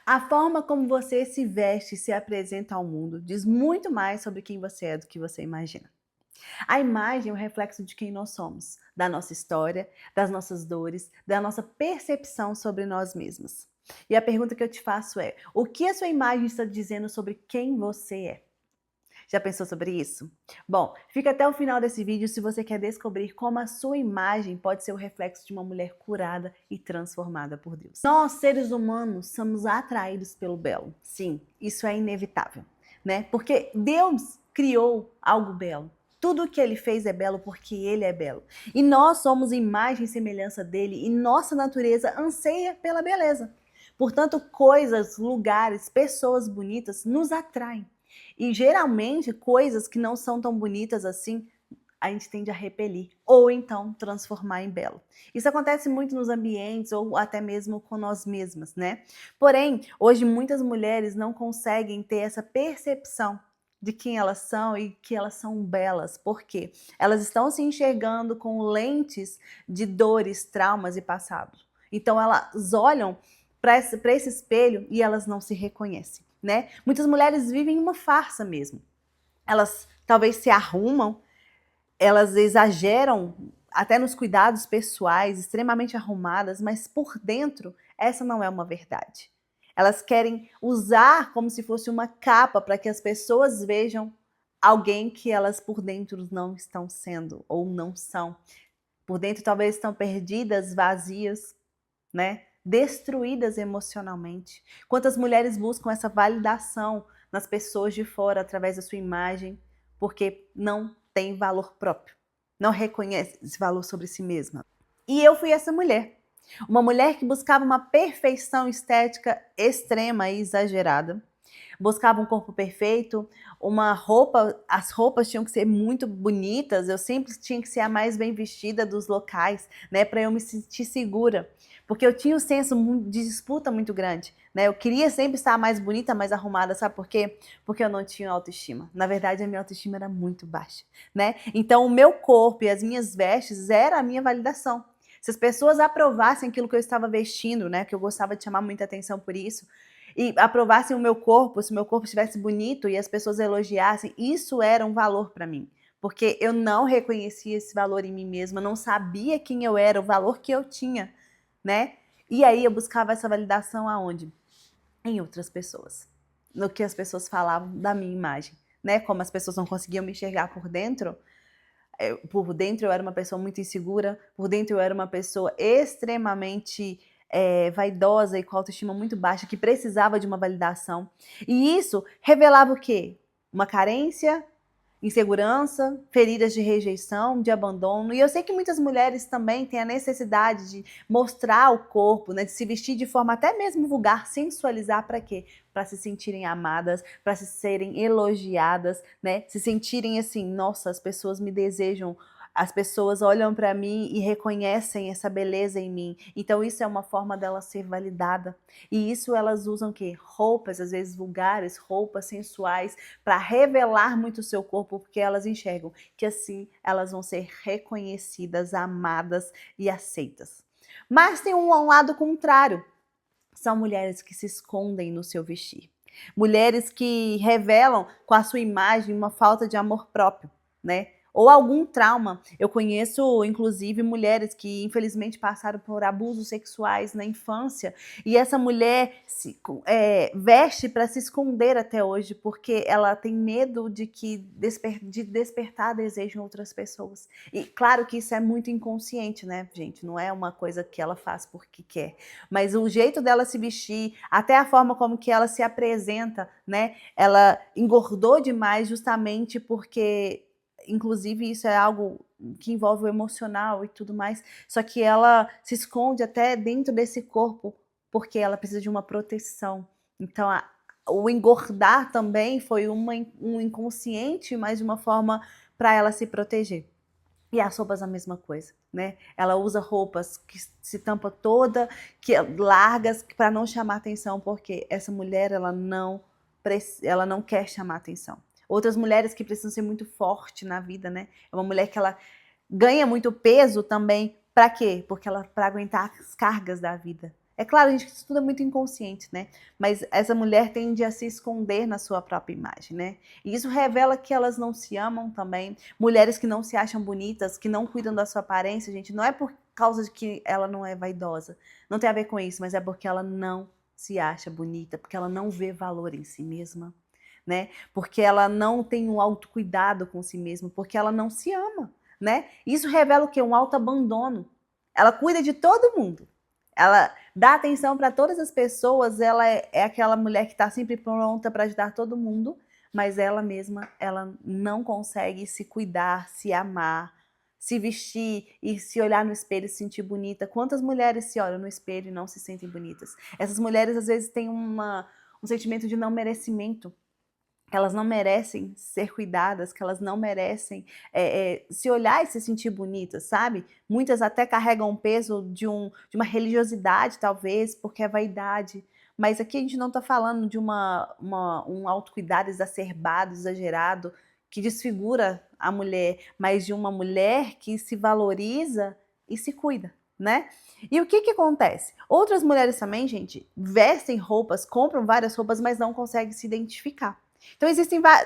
A forma como você se veste e se apresenta ao mundo diz muito mais sobre quem você é do que você imagina. A imagem é um reflexo de quem nós somos, da nossa história, das nossas dores, da nossa percepção sobre nós mesmos. E a pergunta que eu te faço é: o que a sua imagem está dizendo sobre quem você é? Já pensou sobre isso? Bom, fica até o final desse vídeo se você quer descobrir como a sua imagem pode ser o reflexo de uma mulher curada e transformada por Deus. Nós, seres humanos, somos atraídos pelo belo. Sim, isso é inevitável, né? Porque Deus criou algo belo. Tudo o que ele fez é belo porque ele é belo. E nós somos imagem e semelhança dele e nossa natureza anseia pela beleza. Portanto, coisas, lugares, pessoas bonitas nos atraem. E geralmente coisas que não são tão bonitas assim, a gente tende a repelir ou então transformar em belo. Isso acontece muito nos ambientes ou até mesmo com nós mesmas, né? Porém, hoje muitas mulheres não conseguem ter essa percepção de quem elas são e que elas são belas. Por quê? Elas estão se enxergando com lentes de dores, traumas e passado. Então elas olham para esse espelho e elas não se reconhecem, né? Muitas mulheres vivem uma farsa mesmo. Elas talvez se arrumam, elas exageram até nos cuidados pessoais, extremamente arrumadas, mas por dentro essa não é uma verdade. Elas querem usar como se fosse uma capa para que as pessoas vejam alguém que elas por dentro não estão sendo ou não são. Por dentro talvez estão perdidas, vazias, né? Destruídas emocionalmente. Quantas mulheres buscam essa validação nas pessoas de fora através da sua imagem, porque não tem valor próprio, não reconhece esse valor sobre si mesma. E eu fui essa mulher. Uma mulher que buscava uma perfeição estética extrema e exagerada, buscava um corpo perfeito, uma roupa, as roupas tinham que ser muito bonitas, eu sempre tinha que ser a mais bem vestida dos locais, né, para eu me sentir segura, porque eu tinha um senso de disputa muito grande, né, eu queria sempre estar mais bonita, mais arrumada, sabe por quê? Porque eu não tinha autoestima, na verdade a minha autoestima era muito baixa, né, então o meu corpo e as minhas vestes era a minha validação. Se as pessoas aprovassem aquilo que eu estava vestindo, né, que eu gostava de chamar muita atenção por isso, e aprovassem o meu corpo, se o meu corpo estivesse bonito e as pessoas elogiassem, isso era um valor para mim. Porque eu não reconhecia esse valor em mim mesma, não sabia quem eu era, o valor que eu tinha, né? E aí eu buscava essa validação aonde? Em outras pessoas. No que as pessoas falavam da minha imagem, né? Como as pessoas não conseguiam me enxergar por dentro eu era uma pessoa muito insegura, por dentro eu era uma pessoa extremamente vaidosa e com autoestima muito baixa, que precisava de uma validação. E isso revelava o quê? Uma carência, insegurança, feridas de rejeição, de abandono. E eu sei que muitas mulheres também têm a necessidade de mostrar o corpo, né, de se vestir de forma até mesmo vulgar, sensualizar para quê? Para se sentirem amadas, para se serem elogiadas, né? Se sentirem assim, nossa, as pessoas me desejam, as pessoas olham para mim e reconhecem essa beleza em mim. Então isso é uma forma dela ser validada. E isso elas usam o quê? Roupas, às vezes vulgares, roupas sensuais, para revelar muito o seu corpo, porque elas enxergam que assim elas vão ser reconhecidas, amadas e aceitas. Mas tem um lado contrário. São mulheres que se escondem no seu vestir. Mulheres que revelam com a sua imagem uma falta de amor próprio, né? Ou algum trauma. Eu conheço, inclusive, mulheres que infelizmente passaram por abusos sexuais na infância e essa mulher veste para se esconder até hoje porque ela tem medo de de despertar desejo em outras pessoas. E claro que isso é muito inconsciente, né, gente? Não é uma coisa que ela faz porque quer. Mas o jeito dela se vestir, até a forma como que ela se apresenta, né? Ela engordou demais justamente porque, inclusive, isso é algo que envolve o emocional e tudo mais, só que ela se esconde até dentro desse corpo porque ela precisa de uma proteção. Então, o engordar também foi um inconsciente, mas de uma forma para ela se proteger. E as roupas a mesma coisa, né? Ela usa roupas que se tampa toda, que largas, para não chamar atenção, porque essa mulher ela não quer chamar atenção. Outras mulheres que precisam ser muito forte na vida, né? É uma mulher que ela ganha muito peso também, para quê? Porque ela para aguentar as cargas da vida. É claro, a gente estuda muito inconsciente, né? Mas essa mulher tende a se esconder na sua própria imagem, né? E isso revela que elas não se amam também. Mulheres que não se acham bonitas, que não cuidam da sua aparência, gente, não é por causa de que ela não é vaidosa. Não tem a ver com isso, mas é porque ela não se acha bonita, porque ela não vê valor em si mesma, né? Porque ela não tem um autocuidado com si mesma, porque ela não se ama, né? Isso revela o quê? Um autoabandono. Ela cuida de todo mundo. Ela dá atenção para todas as pessoas, ela é aquela mulher que está sempre pronta para ajudar todo mundo, mas ela mesma, ela não consegue se cuidar, se amar, se vestir e se olhar no espelho e se sentir bonita. Quantas mulheres se olham no espelho e não se sentem bonitas? Essas mulheres às vezes têm um sentimento de não merecimento, que elas não merecem ser cuidadas, que elas não merecem se olhar e se sentir bonitas, sabe? Muitas até carregam o peso de uma religiosidade, talvez, porque é vaidade. Mas aqui a gente não está falando de um autocuidado exacerbado, exagerado, que desfigura a mulher, mas de uma mulher que se valoriza e se cuida, né? E o que acontece? Outras mulheres também, gente, vestem roupas, compram várias roupas, mas não conseguem se identificar. Então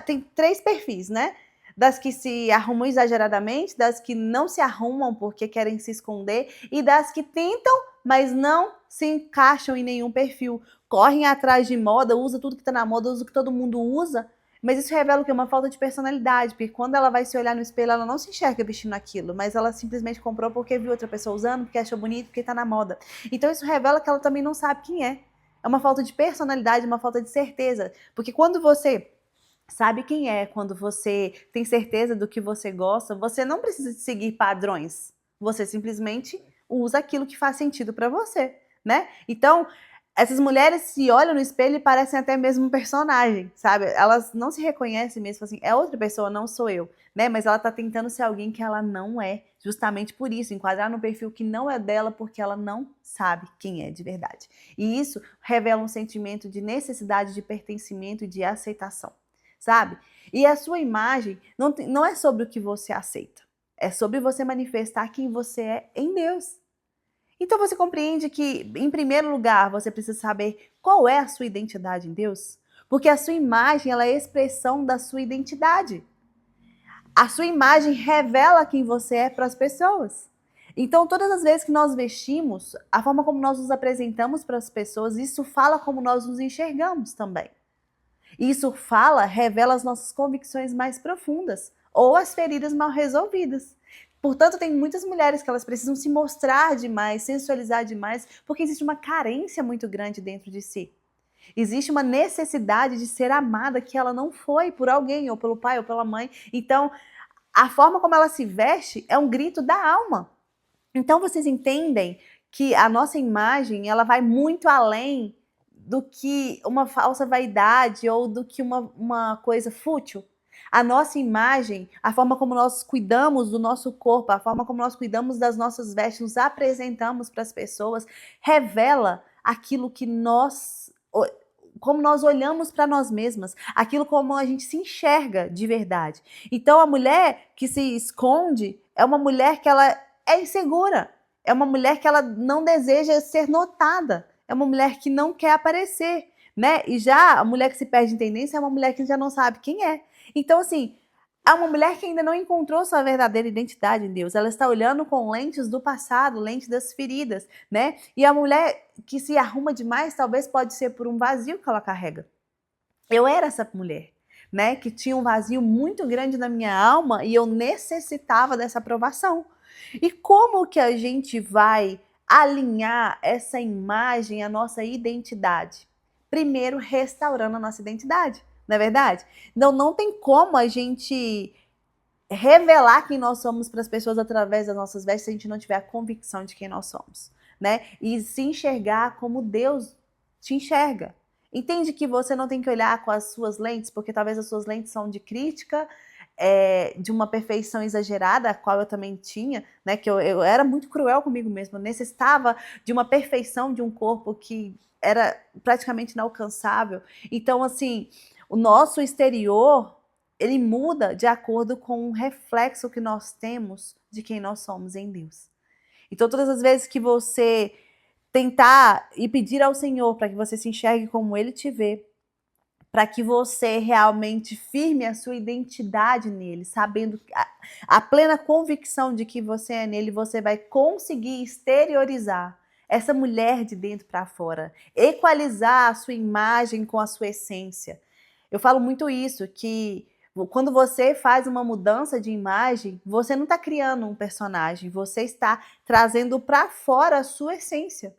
tem 3 perfis, né? Das que se arrumam exageradamente, das que não se arrumam porque querem se esconder e das que tentam, mas não se encaixam em nenhum perfil. Correm atrás de moda, usa tudo que tá na moda, usa o que todo mundo usa, mas isso revela o quê? Uma falta de personalidade, porque quando ela vai se olhar no espelho, ela não se enxerga vestindo aquilo, mas ela simplesmente comprou porque viu outra pessoa usando, porque achou bonito, porque tá na moda. Então isso revela que ela também não sabe quem é. É uma falta de personalidade, uma falta de certeza. Porque quando você sabe quem é, quando você tem certeza do que você gosta, você não precisa de seguir padrões. Você simplesmente usa aquilo que faz sentido para você, né? Então, essas mulheres se olham no espelho e parecem até mesmo um personagem, sabe? Elas não se reconhecem mesmo, assim, é outra pessoa, não sou eu, né? Mas ela tá tentando ser alguém que ela não é, justamente por isso, enquadrar no perfil que não é dela, porque ela não sabe quem é de verdade. E isso revela um sentimento de necessidade de pertencimento e de aceitação, sabe? E a sua imagem não é sobre o que você aceita, é sobre você manifestar quem você é em Deus. Então você compreende que, em primeiro lugar, você precisa saber qual é a sua identidade em Deus, porque a sua imagem ela é a expressão da sua identidade. A sua imagem revela quem você é para as pessoas. Então, todas as vezes que nós vestimos, a forma como nós nos apresentamos para as pessoas, isso fala como nós nos enxergamos também. Isso revela as nossas convicções mais profundas ou as feridas mal resolvidas. Portanto, tem muitas mulheres que elas precisam se mostrar demais, sensualizar demais, porque existe uma carência muito grande dentro de si. Existe uma necessidade de ser amada que ela não foi por alguém, ou pelo pai, ou pela mãe. Então, a forma como ela se veste é um grito da alma. Então, vocês entendem que a nossa imagem ela vai muito além do que uma falsa vaidade ou do que uma coisa fútil. A nossa imagem, a forma como nós cuidamos do nosso corpo, a forma como nós cuidamos das nossas vestes, nos apresentamos para as pessoas, revela aquilo que como nós olhamos para nós mesmas, aquilo como a gente se enxerga de verdade. Então, a mulher que se esconde é uma mulher que ela é insegura, é uma mulher que ela não deseja ser notada, é uma mulher que não quer aparecer, né? E já a mulher que se perde em tendência é uma mulher que já não sabe quem é. Então, assim, é uma mulher que ainda não encontrou sua verdadeira identidade em Deus. Ela está olhando com lentes do passado, lentes das feridas, né? E a mulher que se arruma demais, talvez pode ser por um vazio que ela carrega. Eu era essa mulher, né? Que tinha um vazio muito grande na minha alma e eu necessitava dessa aprovação. E como que a gente vai alinhar essa imagem à nossa identidade? Primeiro, restaurando a nossa identidade, não é verdade? Então, não tem como a gente revelar quem nós somos para as pessoas através das nossas vestes se a gente não tiver a convicção de quem nós somos, né? E se enxergar como Deus te enxerga. Entende que você não tem que olhar com as suas lentes, porque talvez as suas lentes são de crítica, de uma perfeição exagerada, a qual eu também tinha, né? Que eu era muito cruel comigo mesma, eu necessitava de uma perfeição de um corpo que era praticamente inalcançável. Então, assim, o nosso exterior ele muda de acordo com o reflexo que nós temos de quem nós somos em Deus. Então, todas as vezes que você tentar e pedir ao Senhor para que você se enxergue como Ele te vê, para que você realmente firme a sua identidade nele, sabendo a plena convicção de que você é nele, você vai conseguir exteriorizar essa mulher de dentro para fora, equalizar a sua imagem com a sua essência. Eu falo muito isso, que quando você faz uma mudança de imagem, você não está criando um personagem, você está trazendo para fora a sua essência.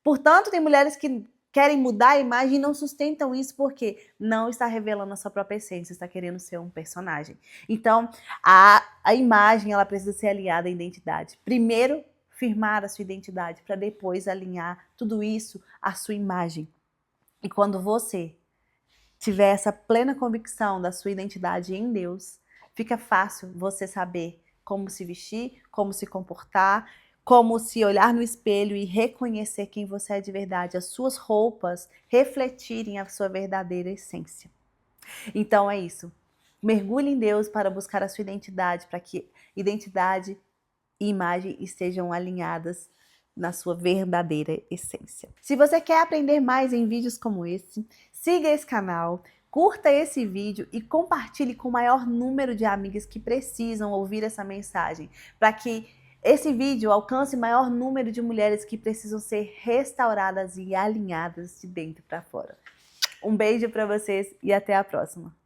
Portanto, tem mulheres que querem mudar a imagem e não sustentam isso porque não está revelando a sua própria essência, está querendo ser um personagem. Então, a imagem ela precisa ser alinhada à identidade. Primeiro, firmar a sua identidade, para depois alinhar tudo isso à sua imagem. E quando você tiver essa plena convicção da sua identidade em Deus, fica fácil você saber como se vestir, como se comportar, como se olhar no espelho e reconhecer quem você é de verdade, as suas roupas refletirem a sua verdadeira essência. Então é isso. Mergulhe em Deus para buscar a sua identidade, para que identidade e imagem estejam alinhadas na sua verdadeira essência. Se você quer aprender mais em vídeos como esse, siga esse canal, curta esse vídeo e compartilhe com o maior número de amigas que precisam ouvir essa mensagem, para que esse vídeo alcance o maior número de mulheres que precisam ser restauradas e alinhadas de dentro para fora. Um beijo para vocês e até a próxima.